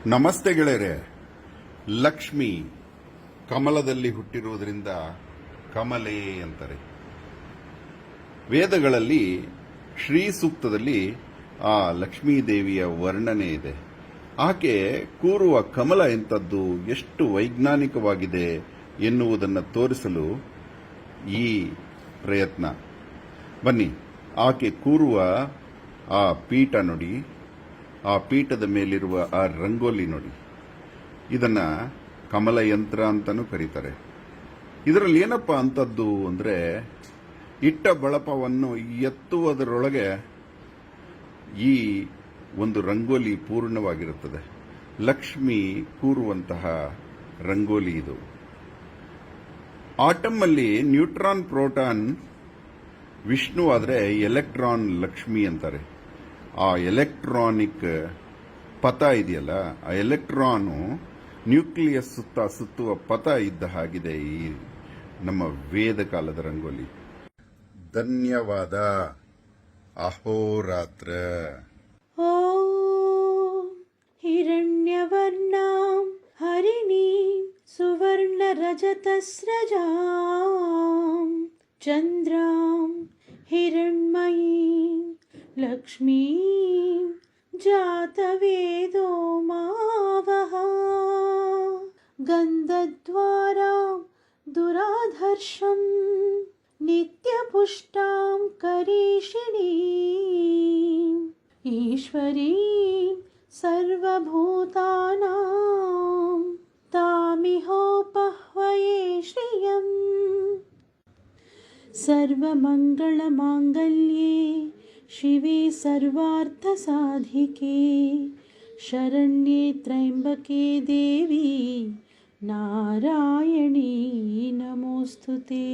ನಮಸ್ತೆ ಗೆಳೆಯರೆ. ಲಕ್ಷ್ಮಿ ಕಮಲದಲ್ಲಿ ಹುಟ್ಟಿರುವುದರಿಂದ ಕಮಲೆ ಅಂತಾರೆ. ವೇದಗಳಲ್ಲಿ ಶ್ರೀ ಸೂಕ್ತದಲ್ಲಿ ಆ ಲಕ್ಷ್ಮೀ ದೇವಿಯ ವರ್ಣನೆ ಇದೆ. ಆಕೆ ಕೂರುವ ಕಮಲ ಎಂಥದ್ದು, ಎಷ್ಟು ವೈಜ್ಞಾನಿಕವಾಗಿದೆ ಎನ್ನುವುದನ್ನು ತೋರಿಸಲು ಈ ಪ್ರಯತ್ನ. ಬನ್ನಿ, ಆಕೆ ಕೂರುವ ಆ ಪೀಠ ನೋಡಿ, ಆ ಪೀಠದ ಮೇಲಿರುವ ಆ ರಂಗೋಲಿ ನೋಡಿ. ಇದನ್ನ ಕಮಲ ಯಂತ್ರ ಅಂತಾನೂ ಕರೀತಾರೆ. ಇದರಲ್ಲಿ ಏನಪ್ಪ ಅಂತದ್ದು ಅಂದ್ರೆ, ಇಟ್ಟ ಬಳಪವನ್ನು ಎತ್ತುವುದರೊಳಗೆ ಈ ಒಂದು ರಂಗೋಲಿ ಪೂರ್ಣವಾಗಿರುತ್ತದೆ. ಲಕ್ಷ್ಮಿ ಕೂರುವಂತಹ ರಂಗೋಲಿ ಇದು. ಆಟಮ್ ಅಲ್ಲಿ ನ್ಯೂಟ್ರಾನ್, ಪ್ರೋಟಾನ್ ವಿಷ್ಣು ಆದರೆ ಎಲೆಕ್ಟ್ರಾನ್ ಲಕ್ಷ್ಮಿ ಅಂತಾರೆ. ಆ ಎಲೆಕ್ಟ್ರಾನಿಕ್ ಪಥ ಇದೆಯಲ್ಲ, ಆ ಎಲೆಕ್ಟ್ರಾನು ನ್ಯೂಕ್ಲಿಯಸ್ ಸುತ್ತುವ ಪಥ ಇದ್ದ ಹಾಗಿದೆ ಈ ನಮ್ಮ ವೇದ ಕಾಲದ ರಂಗೋಲಿ. ಧನ್ಯವಾದ. ಅಹೋರಾತ್ರ. ಓಂ ಹಿರಣ್ಯವರ್ಣಾಂ ಹರಿಣೀಂ ಸುವರ್ಣರಜತಸ್ರಜಾಂ ಚಂದ್ರಾಂ ಹಿರಣ್ಮಯೀಂ ಲಕ್ಷ್ಮೀಂ ಜಾತವೇದೋ ಮಾವಹ ಗಂಧದ್ವಾರಾಂ ದುರಾಧರ್ಷಂ ನಿತ್ಯಪುಷ್ಟಾಂ ಕರೀಷಿಣೀಂ ಈಶ್ವರೀಂ ಸರ್ವಭೂತಾನಾಂ ತಾಮಿಹೋಪಹ್ವಯೇ ಶ್ರಿಯಂ ಸರ್ವಮಂಗಳಮಾಂಗಲ್ಯೇ ಶಿವೆ ಸರ್ವಾರ್ಥಸಾಧಿಕೆ ಶರಣ್ಯೇ ತ್ರ್ಯಂಬಕೆ ದೇವಿ ನಾರಾಯಣೀ ನಮೋಸ್ತುತೇ.